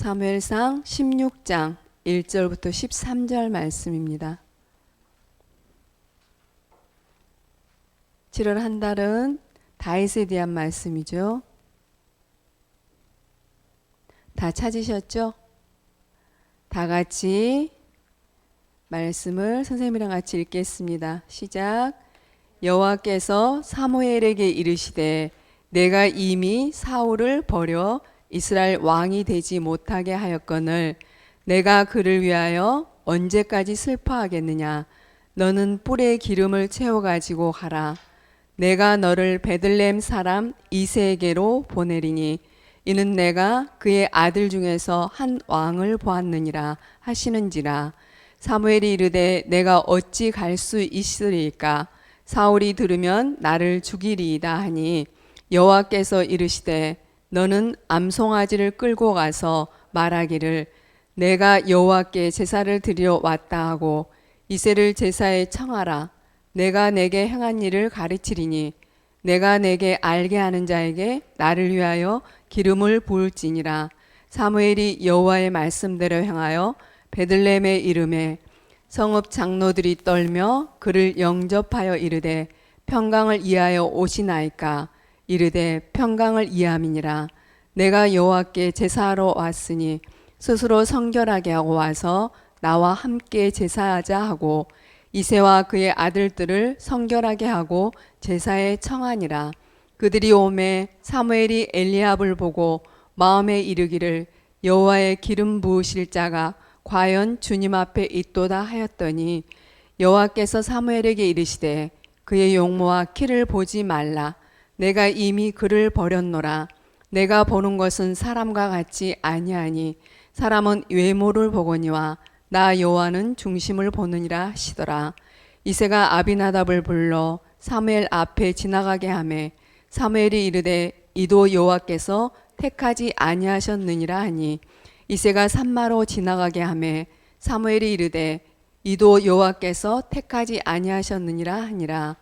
사무엘상 16장 1절부터 13절 말씀입니다. 7월 한 달은 다윗에 대한 말씀이죠. 다 찾으셨죠? 다 같이 말씀을 선생님이랑 같이 읽겠습니다. 시작. 여호와께서 사무엘에게 이르시되 내가 이미 사울을 버려 이스라엘 왕이 되지 못하게 하였거늘 내가 그를 위하여 언제까지 슬퍼하겠느냐. 너는 뿔에 기름을 채워 가지고 가라. 내가 너를 베들레헴 사람 이새에게로 보내리니 이는 내가 그의 아들 중에서 한 왕을 보았느니라 하시는지라. 사무엘이 이르되 내가 어찌 갈 수 있으리까. 사울이 들으면 나를 죽이리이다 하니 여호와께서 이르시되 너는 암송아지를 끌고 가서 말하기를 내가 여호와께 제사를 드리러 왔다 하고 이새를 제사에 청하라. 내가 내게 행한 일을 가르치리니 내가 내게 알게 하는 자에게 나를 위하여 기름을 부을지니라. 사무엘이 여호와의 말씀대로 행하여 베들레헴에 이르매 성읍 장로들이 떨며 그를 영접하여 이르되 평강을 이하여 오시나이까. 이르되 평강을 이함이니라. 내가 여호와께 제사하러 왔으니 스스로 성결하게 하고 와서 나와 함께 제사하자 하고 이새와 그의 아들들을 성결하게 하고 제사에 청하니라. 그들이 오매 사무엘이 엘리압을 보고 마음에 이르기를 여호와의 기름 부으실 자가 과연 주님 앞에 있도다 하였더니 여호와께서 사무엘에게 이르시되 그의 용모와 키를 보지 말라. 내가 이미 그를 버렸노라. 내가 보는 것은 사람과 같지 아니하니 사람은 외모를 보거니와 나 여호와는 중심을 보느니라 하시더라. 이새가 아비나답을 불러 사무엘 앞에 지나가게 하매 사무엘이 이르되 이도 여호와께서 택하지 아니하셨느니라 하니 이새가 산마로 지나가게 하매 사무엘이 이르되 이도 여호와께서 택하지 아니하셨느니라 하니라.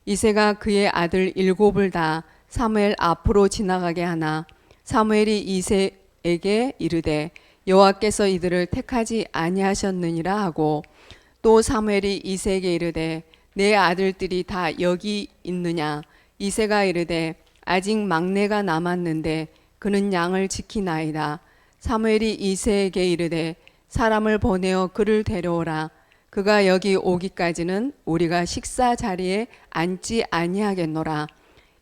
이새가 그의 아들 7을 다 사무엘 앞으로 지나가게 하나 사무엘이 이새에게 이르되 여호와께서 이들을 택하지 아니하셨느니라 하고 또 사무엘이 이새에게 이르되 내 아들들이 다 여기 있느냐. 이새가 이르되 아직 막내가 남았는데 그는 양을 지키나이다. 사무엘이 이새에게 이르되 사람을 보내어 그를 데려오라. 그가 여기 오기까지는 우리가 식사 자리에 앉지 아니하겠노라.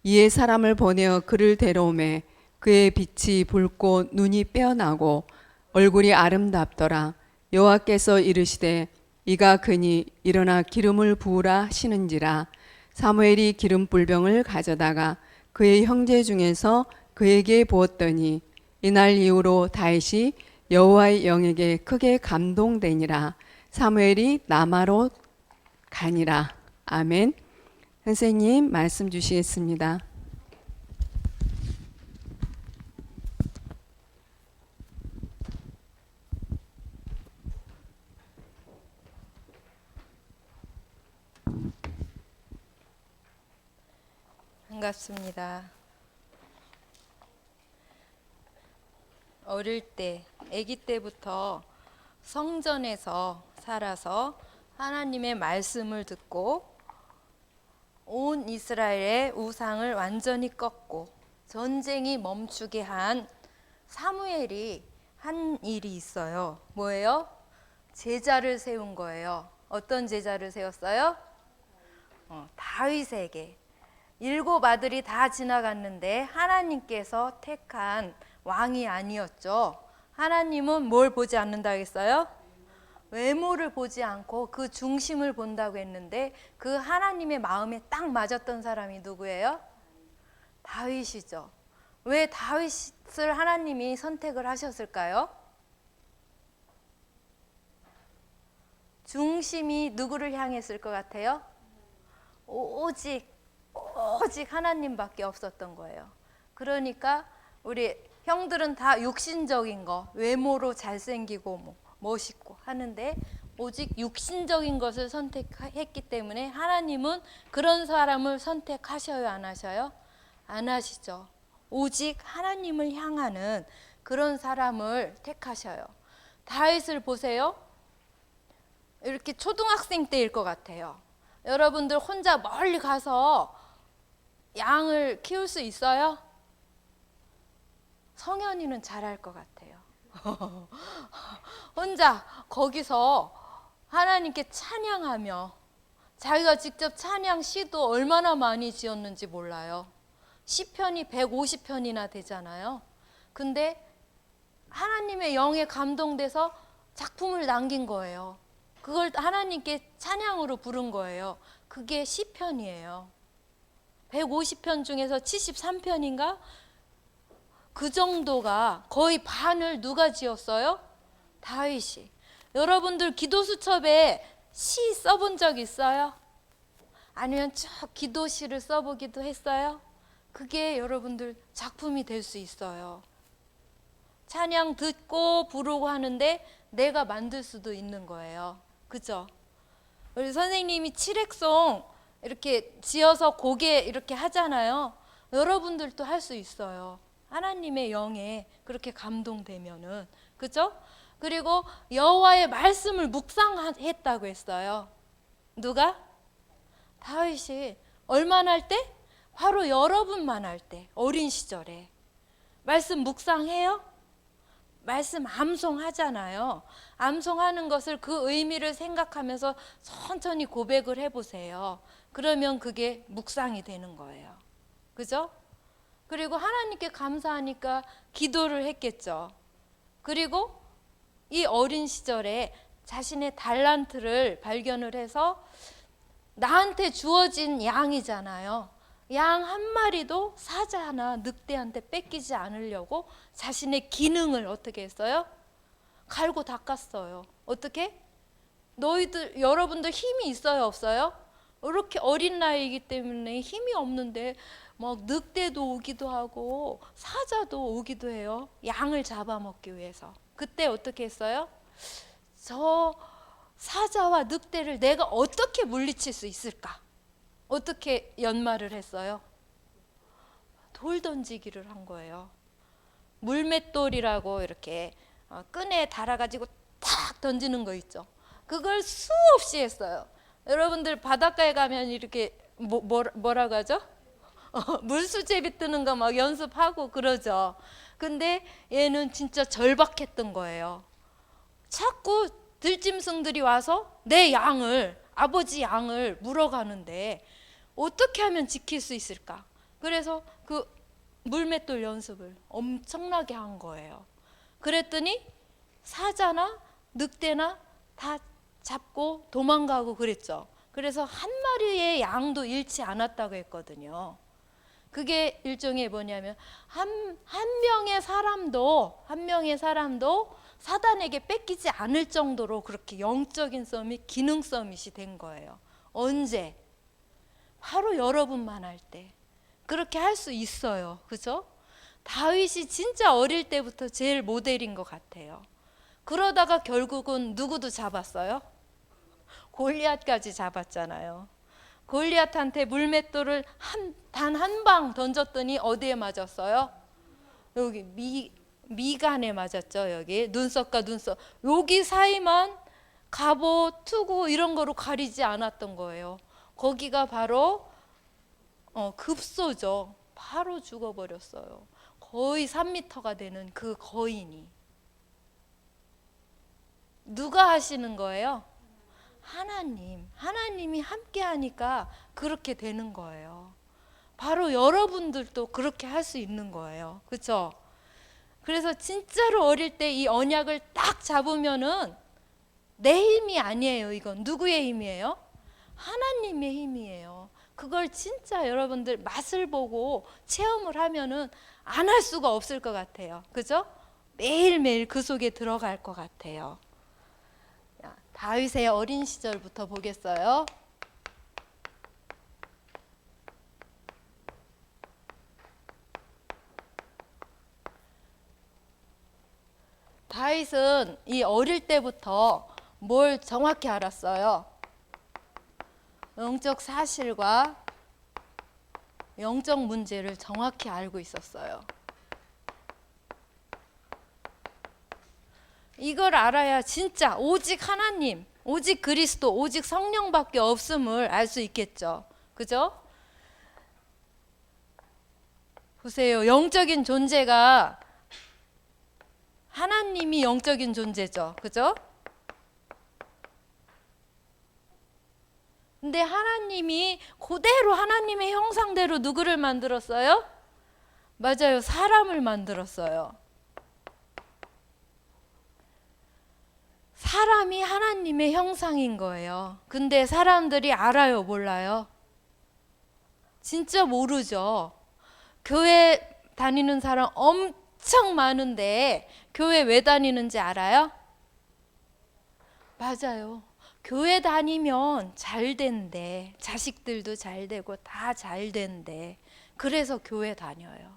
이에 사람을 보내어 그를 데려오매 그의 빛이 붉고 눈이 빼어나고 얼굴이 아름답더라. 여호와께서 이르시되 이가 그니 일어나 기름을 부으라 하시는지라. 사무엘이 기름불병을 가져다가 그의 형제 중에서 그에게 부었더니 이날 이후로 다윗이 여호와의 영에게 크게 감동되니라. 사무엘이 라마로 가니라. 아멘. 선생님 말씀 주시겠습니다. 반갑습니다. 어릴 때, 아기 때부터 성전에서 살아서 하나님의 말씀을 듣고 온 이스라엘의 우상을 완전히 꺾고 전쟁이 멈추게 한 사무엘이 한 일이 있어요. 뭐예요? 제자를 세운 거예요. 어떤 제자를 세웠어요? 다윗에게. 7 아들이 다 지나갔는데 하나님께서 택한 왕이 아니었죠. 하나님은 뭘 보지 않는다 했어요? 외모를 보지 않고 그 중심을 본다고 했는데 그 하나님의 마음에 딱 맞았던 사람이 누구예요? 다윗이죠. 왜 다윗을 하나님이 선택을 하셨을까요? 중심이 누구를 향했을 것 같아요? 오직 하나님밖에 없었던 거예요. 그러니까 우리 형들은 다 육신적인 거, 외모로 잘생기고 멋있고 하는데 오직 육신적인 것을 선택했기 때문에 하나님은 그런 사람을 선택하셔요, 안 하셔요? 안 하시죠. 오직 하나님을 향하는 그런 사람을 택하셔요. 다윗을 보세요. 이렇게 초등학생 때일 것 같아요. 여러분들 혼자 멀리 가서 양을 키울 수 있어요? 성현이는 잘할 것 같아요. 혼자 거기서 하나님께 찬양하며, 자기가 직접 찬양 시도 얼마나 많이 지었는지 몰라요. 시편이 150편이나 되잖아요. 근데 하나님의 영에 감동돼서 작품을 남긴 거예요. 그걸 하나님께 찬양으로 부른 거예요. 그게 시편이에요. 150편 중에서 73편인가? 그 정도가, 거의 반을 누가 지었어요? 다윗이. 여러분들 기도수첩에 시 써본 적 있어요? 아니면 쭉 기도시를 써보기도 했어요? 그게 여러분들 작품이 될 수 있어요. 찬양 듣고 부르고 하는데 내가 만들 수도 있는 거예요. 그죠? 우리 선생님이 칠흑송 이렇게 지어서 곡에 이렇게 하잖아요. 여러분들도 할 수 있어요. 하나님의 영에 그렇게 감동되면은. 그죠? 그리고 여호와의 말씀을 묵상했다고 했어요. 누가? 다윗이. 얼마나 할 때? 바로 여러분만 할 때, 어린 시절에. 말씀 묵상해요? 말씀 암송하잖아요. 암송하는 것을, 그 의미를 생각하면서 천천히 고백을 해보세요. 그러면 그게 묵상이 되는 거예요. 그죠? 그리고 하나님께 감사하니까 기도를 했겠죠. 그리고 이 어린 시절에 자신의 달란트를 발견을 해서, 나한테 주어진 양이잖아요. 양 한 마리도 사자나 늑대한테 뺏기지 않으려고 자신의 기능을 어떻게 했어요? 갈고 닦았어요. 어떻게? 너희들, 여러분들 힘이 있어요, 없어요? 이렇게 어린 나이이기 때문에 힘이 없는데 막 늑대도 오기도 하고 사자도 오기도 해요. 양을 잡아먹기 위해서. 그때 어떻게 했어요? 저 사자와 늑대를 내가 어떻게 물리칠 수 있을까? 어떻게 연말을 했어요? 돌 던지기를 한 거예요. 물맷돌이라고 이렇게 끈에 달아가지고 탁 던지는 거 있죠. 그걸 수없이 했어요. 여러분들 바닷가에 가면 이렇게 뭐라고 하죠? 물수제비 뜨는 거 막 연습하고 그러죠. 근데 얘는 진짜 절박했던 거예요. 자꾸 들짐승들이 와서 내 양을, 아버지 양을 물어가는데 어떻게 하면 지킬 수 있을까? 그래서 그 물맷돌 연습을 엄청나게 한 거예요. 그랬더니 사자나 늑대나 다 잡고 도망가고 그랬죠. 그래서 한 마리의 양도 잃지 않았다고 했거든요. 그게 일종의 뭐냐면 한 명의 사람도 사단에게 뺏기지 않을 정도로 그렇게 영적인 서밋, 기능 서밋이 된 거예요. 언제? 바로 여러분만 할 때. 그렇게 할 수 있어요. 그죠? 다윗이 진짜 어릴 때부터 제일 모델인 것 같아요. 그러다가 결국은 누구도 잡았어요? 골리앗까지 잡았잖아요. 골리앗한테 물맷돌을 단 한 방 던졌더니 어디에 맞았어요? 여기 미간에 맞았죠. 여기 눈썹과 눈썹, 여기 사이만 갑옷, 투구 이런 거로 가리지 않았던 거예요. 거기가 바로 급소죠. 바로 죽어버렸어요. 거의 3m가 되는 그 거인이. 누가 하시는 거예요? 하나님이 함께 하니까 그렇게 되는 거예요. 바로 여러분들도 그렇게 할 수 있는 거예요. 그렇죠? 그래서 진짜로 어릴 때 이 언약을 딱 잡으면은 내 힘이 아니에요. 이건 누구의 힘이에요? 하나님의 힘이에요. 그걸 진짜 여러분들 맛을 보고 체험을 하면은 안 할 수가 없을 것 같아요. 그죠? 매일매일 그 속에 들어갈 것 같아요. 다윗의 어린 시절부터 보겠어요. 다윗은 이 어릴 때부터 뭘 정확히 알았어요? 영적 사실과 영적 문제를 정확히 알고 있었어요. 이걸 알아야 진짜 오직 하나님, 오직 그리스도, 오직 성령밖에 없음을 알 수 있겠죠. 그죠? 보세요. 영적인 존재가 하나님이 영적인 존재죠. 그죠? 근데 하나님이 그대로 하나님의 형상대로 누구를 만들었어요? 맞아요. 사람을 만들었어요. 사람이 하나님의 형상인 거예요. 근데 사람들이 알아요, 몰라요? 진짜 모르죠. 교회 다니는 사람 엄청 많은데 교회 왜 다니는지 알아요? 맞아요. 교회 다니면 잘 된대. 자식들도 잘 되고 다 잘 된대. 그래서 교회 다녀요.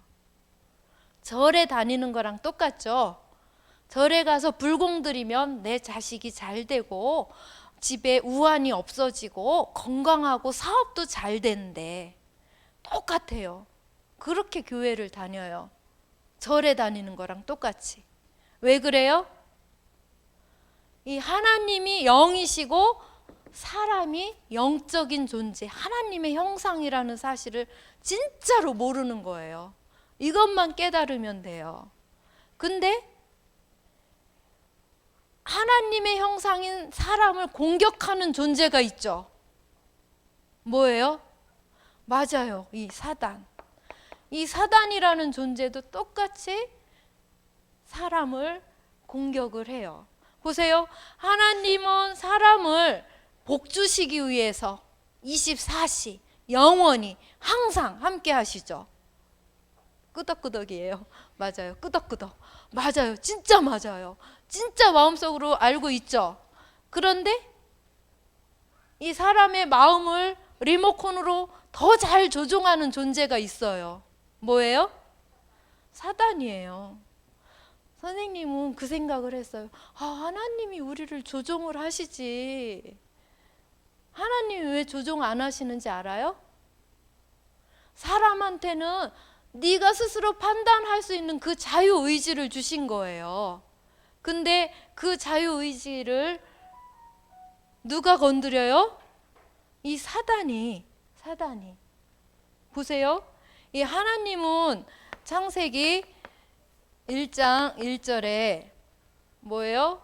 절에 다니는 거랑 똑같죠? 절에 가서 불공 드리면 내 자식이 잘 되고 집에 우환이 없어지고 건강하고 사업도 잘 된대. 똑같아요. 그렇게 교회를 다녀요. 절에 다니는 거랑 똑같이. 왜 그래요? 이 하나님이 영이시고 사람이 영적인 존재, 하나님의 형상이라는 사실을 진짜로 모르는 거예요. 이것만 깨달으면 돼요. 근데 하나님의 형상인 사람을 공격하는 존재가 있죠. 뭐예요? 맞아요. 이 사단. 이 사단이라는 존재도 똑같이 사람을 공격을 해요. 보세요. 하나님은 사람을 복 주시기 위해서 24시 영원히 항상 함께 하시죠. 끄덕끄덕이에요. 맞아요. 끄덕끄덕. 맞아요. 진짜 맞아요. 진짜 마음속으로 알고 있죠. 그런데 이 사람의 마음을 리모컨으로 더 잘 조종하는 존재가 있어요. 뭐예요? 사단이에요. 선생님은 그 생각을 했어요. 하나님이 우리를 조종을 하시지. 하나님이 왜 조종 안 하시는지 알아요? 사람한테는 네가 스스로 판단할 수 있는 그 자유의지를 주신 거예요. 근데 그 자유의지를 누가 건드려요? 이 사단이. 보세요. 이 하나님은 창세기 1장 1절에 뭐예요?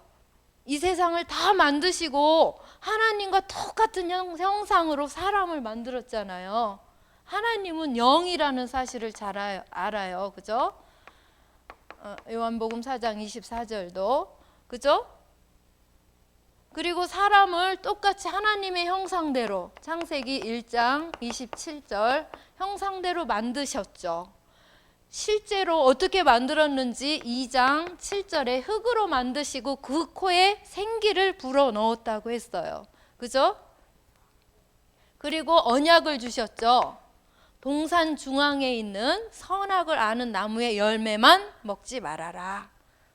이 세상을 다 만드시고 하나님과 똑같은 형상으로 사람을 만들었잖아요. 하나님은 영이라는 사실을 잘 알아요. 그죠? 요한복음 4장 24절도. 그죠? 그리고 사람을 똑같이 하나님의 형상대로 창세기 1장 27절 형상대로 만드셨죠. 실제로 어떻게 만들었는지 2장 7절에 흙으로 만드시고 그 코에 생기를 불어 넣었다고 했어요. 그죠? 그리고 언약을 주셨죠. 동산 중앙에 있는 선악을 아는 나무의 열매만 먹지 말아라.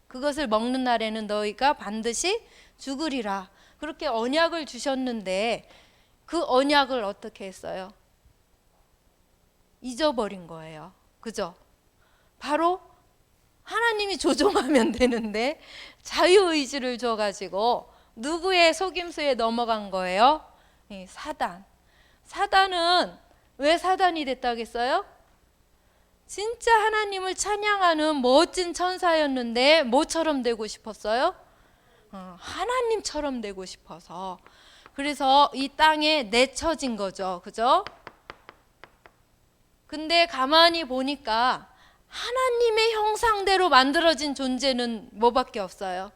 그것을 먹는 날에는 너희가 반드시 죽으리라. 그렇게 언약을 주셨는데 그 언약을 어떻게 했어요? 잊어버린 거예요. 그죠? 바로 하나님이 조종하면 되는데 자유의지를 줘가지고 누구의 속임수에 넘어간 거예요? 사단. 사단은 왜 사단이 됐다겠어요? 진짜 하나님을 찬양하는 멋진 천사였는데 뭐처럼 되고 싶었어요? 하나님처럼 되고 싶어서. 그래서 이 땅에 내쳐진 거죠. 그죠? 근데 가만히 보니까 하나님의 형상대로 만들어진 존재는 뭐밖에 없어요?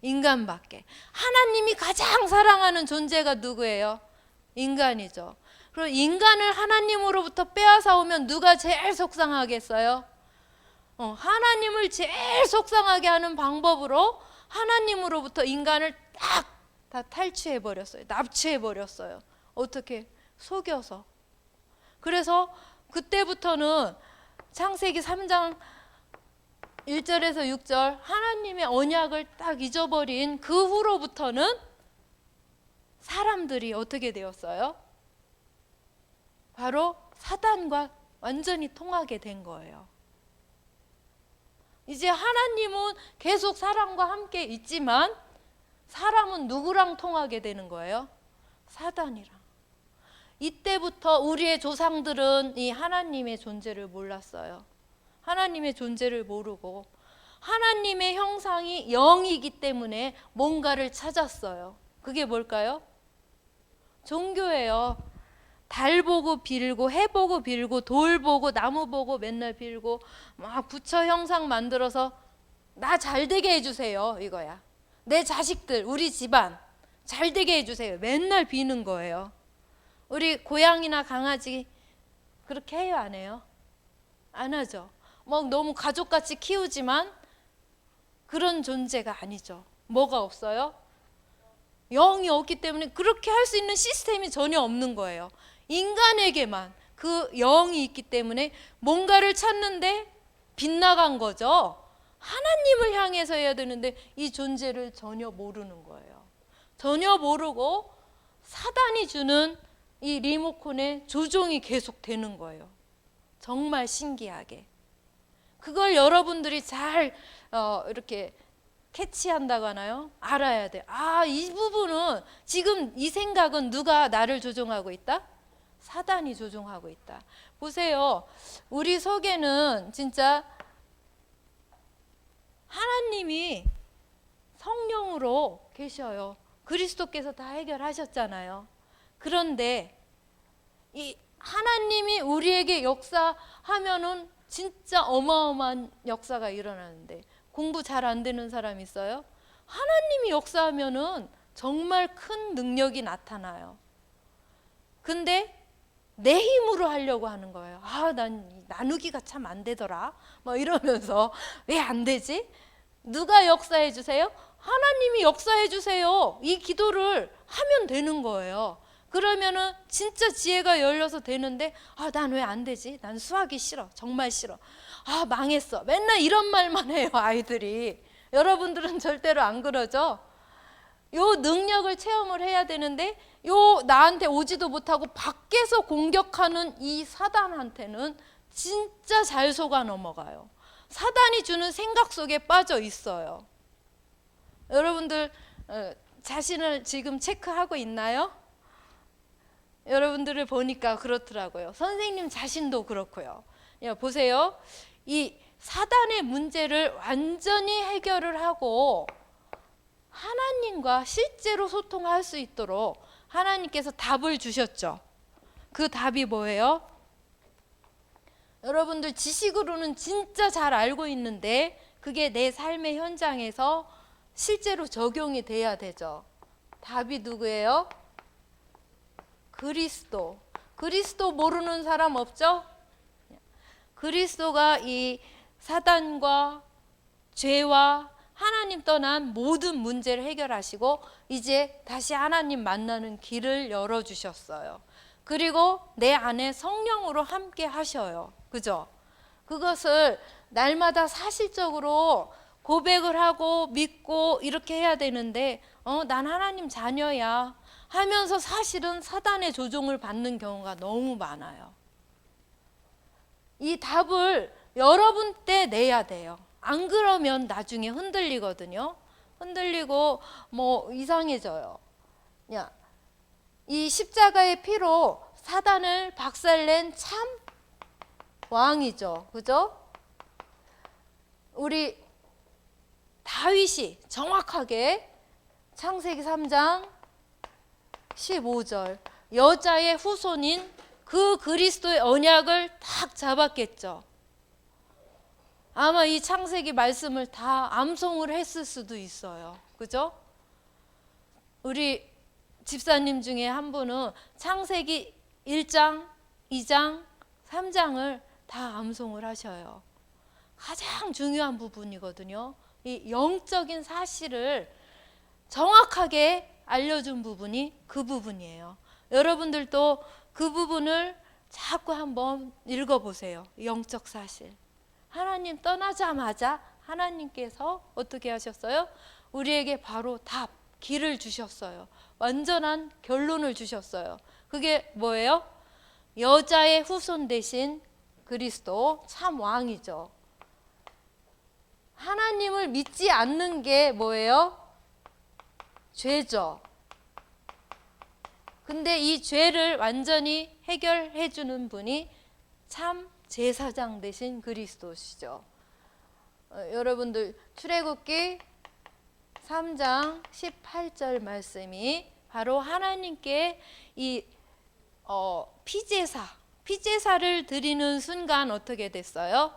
인간밖에. 하나님이 가장 사랑하는 존재가 누구예요? 인간이죠. 그리고 인간을 하나님으로부터 빼앗아 오면 누가 제일 속상하겠어요? 하나님을 제일 속상하게 하는 방법으로 하나님으로부터 인간을 딱 다 탈취해 버렸어요. 납치해 버렸어요. 어떻게? 속여서. 그래서 그때부터는 창세기 3장 1절에서 6절 하나님의 언약을 딱 잊어버린 그 후로부터는 사람들이 어떻게 되었어요? 바로 사단과 완전히 통하게 된 거예요. 이제 하나님은 계속 사람과 함께 있지만 사람은 누구랑 통하게 되는 거예요? 사단이랑. 이때부터 우리의 조상들은 이 하나님의 존재를 몰랐어요. 하나님의 존재를 모르고 하나님의 형상이 영이기 때문에 뭔가를 찾았어요. 그게 뭘까요? 종교예요. 달 보고 빌고 해 보고 빌고 돌 보고 나무 보고 맨날 빌고 막 부처 형상 만들어서 나 잘되게 해주세요 이거야. 내 자식들 우리 집안 잘되게 해주세요. 맨날 비는 거예요. 우리 고양이나 강아지 그렇게 해요 안 해요? 안 하죠. 막 너무 가족같이 키우지만 그런 존재가 아니죠. 뭐가 없어요? 영이 없기 때문에 그렇게 할 수 있는 시스템이 전혀 없는 거예요. 인간에게만 그 영이 있기 때문에 뭔가를 찾는데 빗나간 거죠. 하나님을 향해서 해야 되는데 이 존재를 전혀 모르는 거예요. 전혀 모르고 사단이 주는 이 리모컨의 조종이 계속 되는 거예요. 정말 신기하게. 그걸 여러분들이 잘 이렇게 캐치한다고 하나요? 알아야 돼. 아, 이 부분은 지금 이 생각은 누가 나를 조종하고 있다? 사단이 조종하고 있다. 보세요. 우리 속에는 진짜 하나님이 성령으로 계셔요. 그리스도께서 다 해결하셨잖아요. 그런데 이 하나님이 우리에게 역사하면은 진짜 어마어마한 역사가 일어나는데 공부 잘 안 되는 사람 있어요? 하나님이 역사하면은 정말 큰 능력이 나타나요. 근데 내 힘으로 하려고 하는 거예요. 아, 난 나누기가 참 안 되더라. 뭐 이러면서 왜 안 되지? 누가 역사해 주세요? 하나님이 역사해 주세요. 이 기도를 하면 되는 거예요. 그러면은 진짜 지혜가 열려서 되는데 아, 난 왜 안 되지? 난 수학이 싫어. 정말 싫어. 아, 망했어. 맨날 이런 말만 해요, 아이들이. 여러분들은 절대로 안 그러죠? 요 능력을 체험을 해야 되는데 요 나한테 오지도 못하고 밖에서 공격하는 이 사단한테는 진짜 잘 속아 넘어가요. 사단이 주는 생각 속에 빠져 있어요. 여러분들 자신을 지금 체크하고 있나요? 여러분들을 보니까 그렇더라고요. 선생님 자신도 그렇고요. 보세요. 이 사단의 문제를 완전히 해결을 하고 하나님과 실제로 소통할 수 있도록 하나님께서 답을 주셨죠. 그 답이 뭐예요? 여러분들 지식으로는 진짜 잘 알고 있는데 그게 내 삶의 현장에서 실제로 적용이 돼야 되죠. 답이 누구예요? 그리스도. 그리스도 모르는 사람 없죠? 그리스도가 이 사단과 죄와 하나님 떠난 모든 문제를 해결하시고 이제 다시 하나님 만나는 길을 열어주셨어요. 그리고 내 안에 성령으로 함께 하셔요. 그죠? 그것을 날마다 사실적으로 고백을 하고 믿고 이렇게 해야 되는데 난 하나님 자녀야 하면서 사실은 사단의 조종을 받는 경우가 너무 많아요. 이 답을 여러분 때 내야 돼요. 안 그러면 나중에 흔들리거든요. 흔들리고 뭐 이상해져요. 이 십자가의 피로 사단을 박살낸 참 왕이죠. 그죠? 우리 다윗이 정확하게 창세기 3장 15절 여자의 후손인 그 그리스도의 언약을 딱 잡았겠죠. 아마 이 창세기 말씀을 다 암송을 했을 수도 있어요. 그죠? 우리 집사님 중에 한 분은 창세기 1장, 2장, 3장을 다 암송을 하셔요. 가장 중요한 부분이거든요. 이 영적인 사실을 정확하게 알려준 부분이 그 부분이에요. 여러분들도 그 부분을 자꾸 한번 읽어보세요. 영적 사실. 하나님 떠나자마자 하나님께서 어떻게 하셨어요? 우리에게 바로 답, 길을 주셨어요. 완전한 결론을 주셨어요. 그게 뭐예요? 여자의 후손 대신 그리스도 참 왕이죠. 하나님을 믿지 않는 게 뭐예요? 죄죠. 근데 이 죄를 완전히 해결해 주는 분이 참 제사장 되신 그리스도시죠. 여러분들 출애굽기 3장 18절 말씀이 바로 하나님께 이 피제사를 드리는 순간 어떻게 됐어요?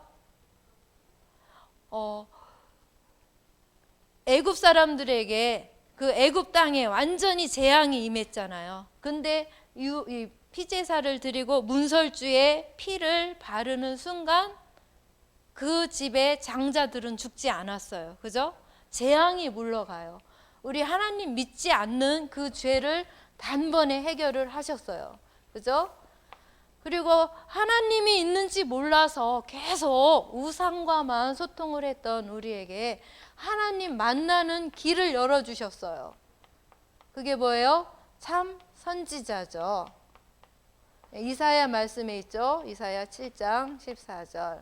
애굽 사람들에게 그 애굽 땅에 완전히 재앙이 임했잖아요. 근데 이 피제사를 드리고 문설주에 피를 바르는 순간 그 집의 장자들은 죽지 않았어요. 그죠? 재앙이 물러가요. 우리 하나님 믿지 않는 그 죄를 단번에 해결을 하셨어요. 그죠? 그리고 하나님이 있는지 몰라서 계속 우상과만 소통을 했던 우리에게 하나님 만나는 길을 열어주셨어요. 그게 뭐예요? 참 선지자죠. 이사야 말씀에 있죠. 이사야 7장 14절.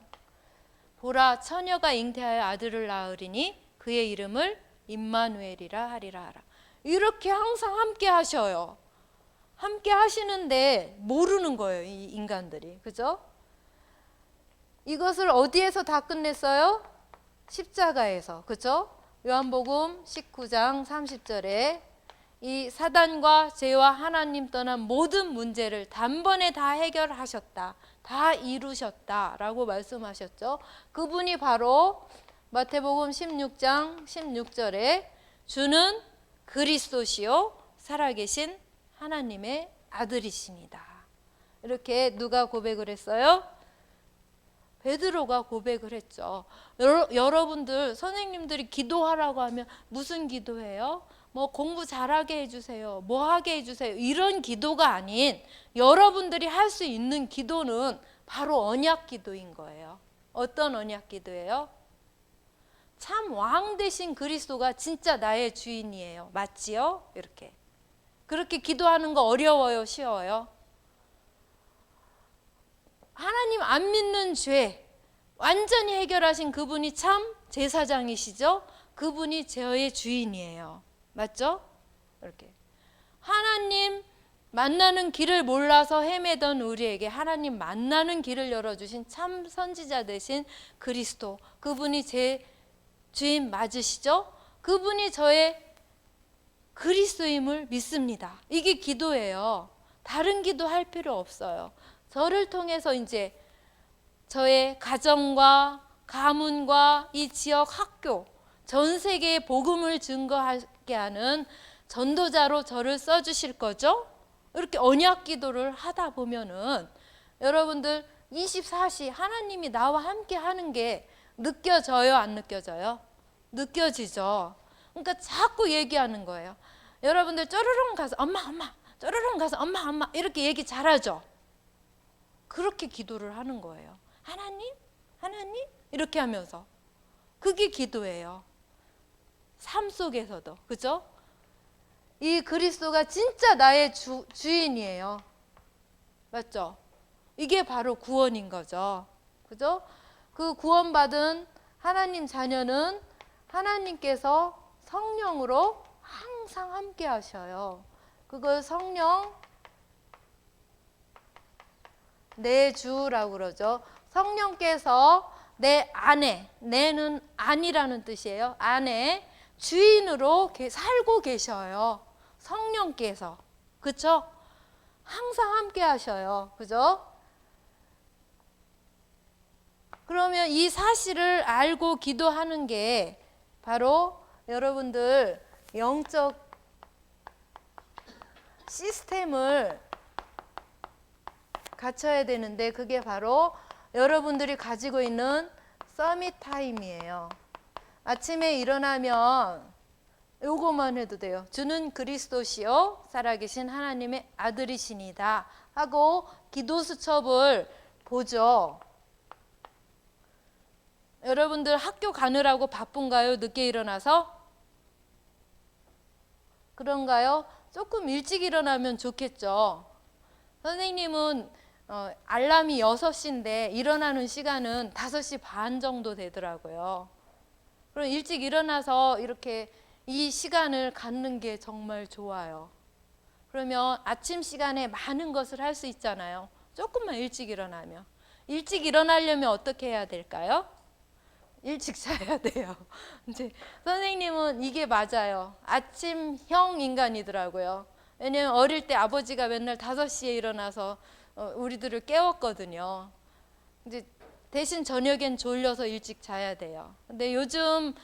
보라, 처녀가 잉태하여 아들을 낳으리니 그의 이름을 임마누엘이라 하리라 하라. 이렇게 항상 함께 하셔요. 함께 하시는데 모르는 거예요, 이 인간들이. 그죠? 이것을 어디에서 다 끝냈어요? 십자가에서. 그죠? 요한복음 19장 30절에 이 사단과 죄와 하나님 떠난 모든 문제를 단번에 다 해결하셨다. 다 이루셨다라고 말씀하셨죠. 그분이 바로 마태복음 16장 16절에 주는 그리스도시요 살아계신 하나님의 아들이십니다. 이렇게 누가 고백을 했어요? 베드로가 고백을 했죠. 여러분들 선생님들이 기도하라고 하면 무슨 기도해요? 뭐 공부 잘하게 해주세요. 뭐 하게 해주세요. 이런 기도가 아닌 여러분들이 할 수 있는 기도는 바로 언약 기도인 거예요. 어떤 언약 기도예요? 참 왕 되신 그리스도가 진짜 나의 주인이에요. 맞지요? 이렇게. 그렇게 기도하는 거 어려워요? 쉬워요? 하나님 안 믿는 죄 완전히 해결하신 그분이 참 제사장이시죠? 그분이 저의 주인이에요. 맞죠? 이렇게. 하나님 만나는 길을 몰라서 헤매던 우리에게 하나님 만나는 길을 열어주신 참 선지자 되신 그리스도. 그분이 제 주인 맞으시죠? 그분이 저의 그리스도임을 믿습니다. 이게 기도예요. 다른 기도 할 필요 없어요. 저를 통해서 이제 저의 가정과 가문과 이 지역 학교, 전 세계에 복음을 증거하게 하는 전도자로 저를 써주실 거죠? 이렇게 언약 기도를 하다 보면은 여러분들 24시 하나님이 나와 함께 하는 게 느껴져요? 안 느껴져요? 느껴지죠? 그러니까 자꾸 얘기하는 거예요. 여러분들 쪼르릉 가서 엄마 쪼르릉 가서 엄마 이렇게 얘기 잘하죠? 그렇게 기도를 하는 거예요. 하나님 이렇게 하면서 그게 기도예요. 삶 속에서도. 그죠? 이 그리스도가 진짜 나의 주인이에요. 맞죠? 이게 바로 구원인 거죠. 그죠? 그 구원받은 하나님 자녀는 하나님께서 성령으로 항상 함께 하셔요. 그걸 성령 내 주라고 그러죠. 성령께서 내 안에, 내는 안이라는 뜻이에요. 안에 주인으로 살고 계셔요. 성령께서. 그렇죠? 항상 함께 하셔요. 그죠? 그러면 이 사실을 알고 기도하는 게 바로 여러분들 영적 시스템을 갖춰야 되는데 그게 바로 여러분들이 가지고 있는 서밋 타임이에요. 아침에 일어나면 요거만 해도 돼요. 주는 그리스도시요 살아계신 하나님의 아들이시니다 하고 기도 수첩을 보죠. 여러분들 학교 가느라고 바쁜가요? 늦게 일어나서? 그런가요? 조금 일찍 일어나면 좋겠죠. 선생님은 알람이 6시인데 일어나는 시간은 5시 반 정도 되더라고요. 그럼 일찍 일어나서 이렇게 이 시간을 갖는 게 정말 좋아요. 그러면 아침 시간에 많은 것을 할 수 있잖아요. 조금만 일찍 일어나면. 일찍 일어나려면 어떻게 해야 될까요? 일찍 자야 돼요. 이제 선생님은 이게 맞아요. 아침형 인간이더라고요. 왜냐면 어릴 때 아버지가 맨날 5시에 일어나서 우리들을 깨웠거든요. 이제 대신 저녁엔 졸려서 일찍 자야 돼요. 근데 요즘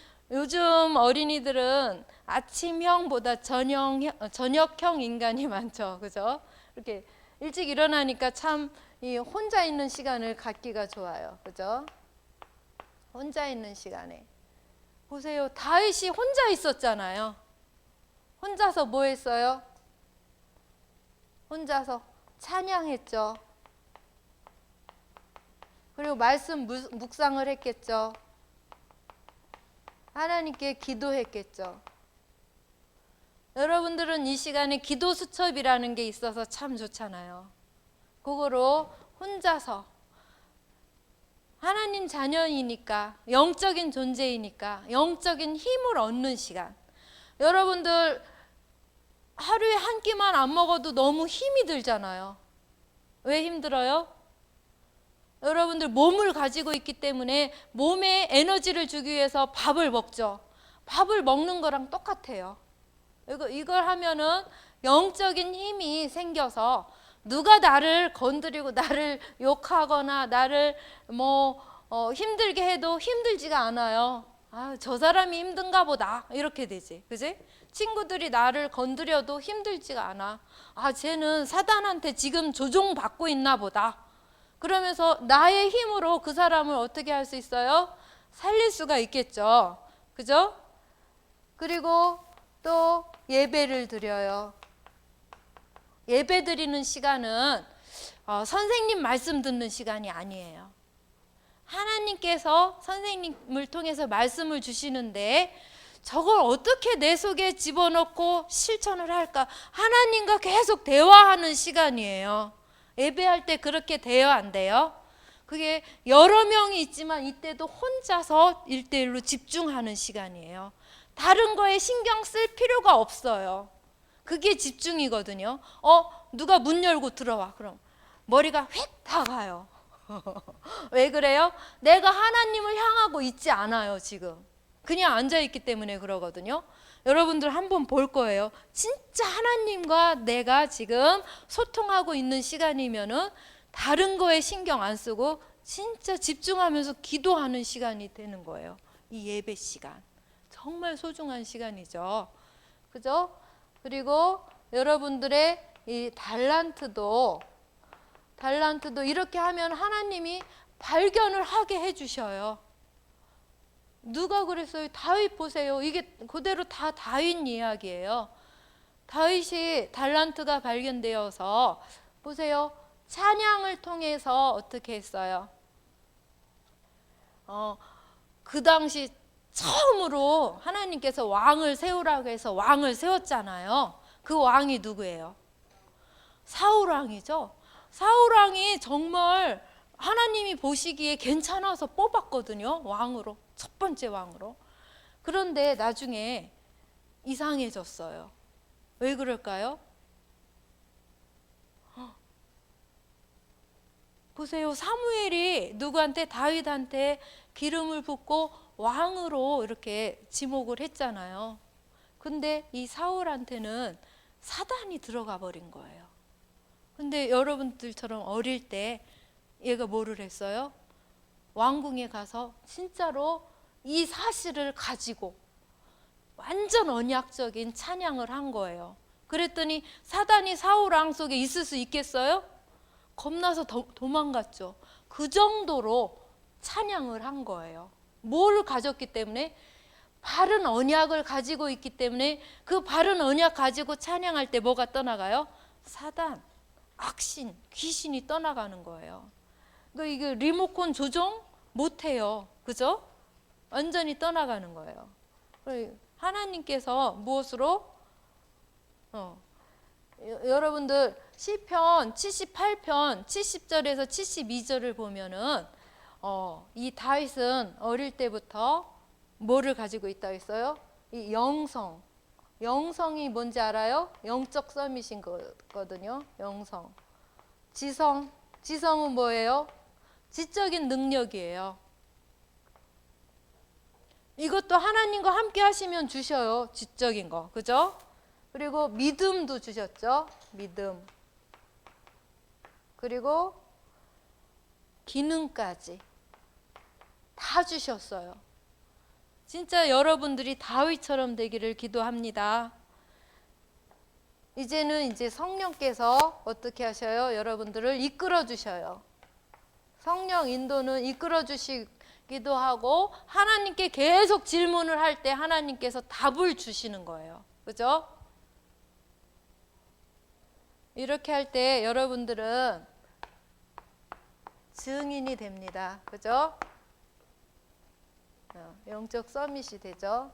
어린이들은 아침형보다 저녁형 인간이 많죠. 그죠? 이렇게 일찍 일어나니까 참 이 혼자 있는 시간을 갖기가 좋아요. 그죠? 혼자 있는 시간에. 보세요. 다윗이 혼자 있었잖아요. 혼자서 뭐 했어요? 혼자서 찬양했죠. 그리고 말씀 묵상을 했겠죠. 하나님께 기도했겠죠. 여러분들은 이 시간에 기도 수첩이라는 게 있어서 참 좋잖아요. 그거로 혼자서 하나님 자녀이니까, 영적인 존재이니까 영적인 힘을 얻는 시간. 여러분들 하루에 한 끼만 안 먹어도 너무 힘이 들잖아요. 왜 힘들어요? 여러분들 몸을 가지고 있기 때문에 몸에 에너지를 주기 위해서 밥을 먹죠. 밥을 먹는 거랑 똑같아요. 이걸 하면은 영적인 힘이 생겨서 누가 나를 건드리고 나를 욕하거나 나를 힘들게 해도 힘들지가 않아요. 아, 저 사람이 힘든가 보다 이렇게 되지. 그지? 친구들이 나를 건드려도 힘들지가 않아. 아, 쟤는 사단한테 지금 조종받고 있나 보다. 그러면서 나의 힘으로 그 사람을 어떻게 할 수 있어요? 살릴 수가 있겠죠. 그죠? 그리고 또 예배를 드려요. 예배 드리는 시간은 선생님 말씀 듣는 시간이 아니에요. 하나님께서 선생님을 통해서 말씀을 주시는데 저걸 어떻게 내 속에 집어넣고 실천을 할까? 하나님과 계속 대화하는 시간이에요. 예배할 때 그렇게 돼요, 안 돼요? 그게 여러 명이 있지만 이때도 혼자서 1대1로 집중하는 시간이에요. 다른 거에 신경 쓸 필요가 없어요. 그게 집중이거든요. 누가 문 열고 들어와. 그럼 머리가 휙 다가요. 왜 그래요? 내가 하나님을 향하고 있지 않아요, 지금. 그냥 앉아있기 때문에 그러거든요. 여러분들 한번 볼 거예요. 진짜 하나님과 내가 지금 소통하고 있는 시간이면은 다른 거에 신경 안 쓰고 진짜 집중하면서 기도하는 시간이 되는 거예요. 이 예배 시간. 정말 소중한 시간이죠. 그죠? 그리고 여러분들의 이 달란트도 이렇게 하면 하나님이 발견을 하게 해주셔요. 누가 그랬어요? 다윗 보세요. 이게 그대로 다 다윗 이야기예요. 다윗이 달란트가 발견되어서 보세요. 찬양을 통해서 어떻게 했어요? 그 당시 처음으로 하나님께서 왕을 세우라고 해서 왕을 세웠잖아요. 그 왕이 누구예요? 사울 왕이죠. 사울 왕이 정말 하나님이 보시기에 괜찮아서 뽑았거든요. 왕으로. 첫 번째 왕으로. 그런데 나중에 이상해졌어요. 왜 그럴까요? 보세요. 사무엘이 누구한테? 다윗한테 기름을 붓고 왕으로 이렇게 지목을 했잖아요. 근데 이 사울한테는 사단이 들어가 버린 거예요. 근데 여러분들처럼 어릴 때 얘가 뭐를 했어요? 왕궁에 가서 진짜로 이 사실을 가지고 완전 언약적인 찬양을 한 거예요. 그랬더니 사단이 사울 왕 속에 있을 수 있겠어요? 겁나서 도망갔죠. 그 정도로 찬양을 한 거예요. 뭘 가졌기 때문에? 바른 언약을 가지고 있기 때문에 그 바른 언약 가지고 찬양할 때 뭐가 떠나가요? 사단, 악신, 귀신이 떠나가는 거예요. 이거 리모컨 조종 못해요. 그죠? 완전히 떠나가는 거예요. 하나님께서 무엇으로? 여러분들 시편 78편 70절에서 72절을 보면은 이 다윗은 어릴 때부터 뭐를 가지고 있다 했어요? 이 영성. 영성이 뭔지 알아요? 영적 서밋인 거거든요. 영성. 지성. 지성은 뭐예요? 지적인 능력이에요. 이것도 하나님과 함께 하시면 주셔요. 지적인 거. 그죠? 그리고 믿음도 주셨죠. 믿음. 그리고 기능까지 다 주셨어요. 진짜 여러분들이 다윗처럼 되기를 기도합니다. 이제는 이제 성령께서 어떻게 하셔요? 여러분들을 이끌어 주셔요. 성령 인도는 이끌어 주시기도 하고 하나님께 계속 질문을 할 때 하나님께서 답을 주시는 거예요. 그죠? 이렇게 할 때 여러분들은 증인이 됩니다. 그죠? 영적 서밋이 되죠.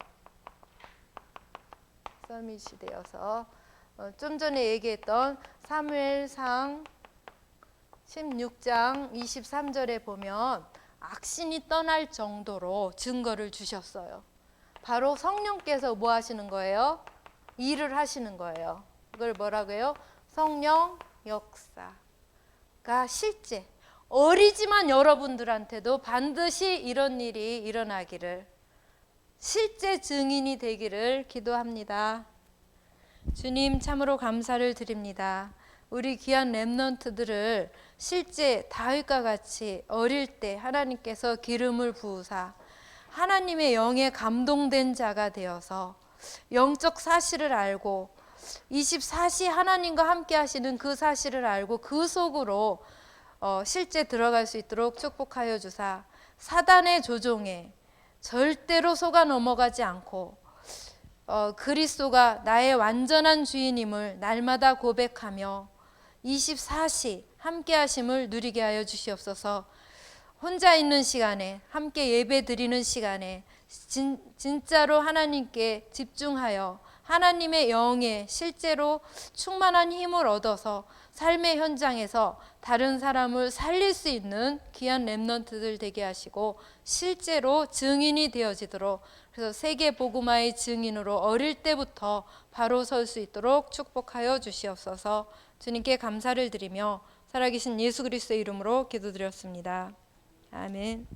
서밋이 되어서 좀 전에 얘기했던 사무엘상 16장 23절에 보면 악신이 떠날 정도로 증거를 주셨어요. 바로 성령께서 뭐 하시는 거예요? 일을 하시는 거예요. 그걸 뭐라고 해요? 성령 역사가 실제 어리지만 여러분들한테도 반드시 이런 일이 일어나기를 실제 증인이 되기를 기도합니다. 주님 참으로 감사를 드립니다. 우리 귀한 렘넌트들을 실제 다윗과 같이 어릴 때 하나님께서 기름을 부으사 하나님의 영에 감동된 자가 되어서 영적 사실을 알고 24시 하나님과 함께 하시는 그 사실을 알고 그 속으로 실제 들어갈 수 있도록 축복하여 주사 사단의 조종에 절대로 속아 넘어가지 않고 그리스도가 나의 완전한 주인임을 날마다 고백하며 24시 함께 하심을 누리게 하여 주시옵소서. 혼자 있는 시간에 함께 예배 드리는 시간에 진짜로 하나님께 집중하여 하나님의 영에 실제로 충만한 힘을 얻어서 삶의 현장에서 다른 사람을 살릴 수 있는 귀한 렘넌트들 되게 하시고 실제로 증인이 되어지도록 그래서 세계 복음화의 증인으로 어릴 때부터 바로 설 수 있도록 축복하여 주시옵소서. 주님께 감사를 드리며 살아계신 예수 그리스도의 이름으로 기도드렸습니다. 아멘.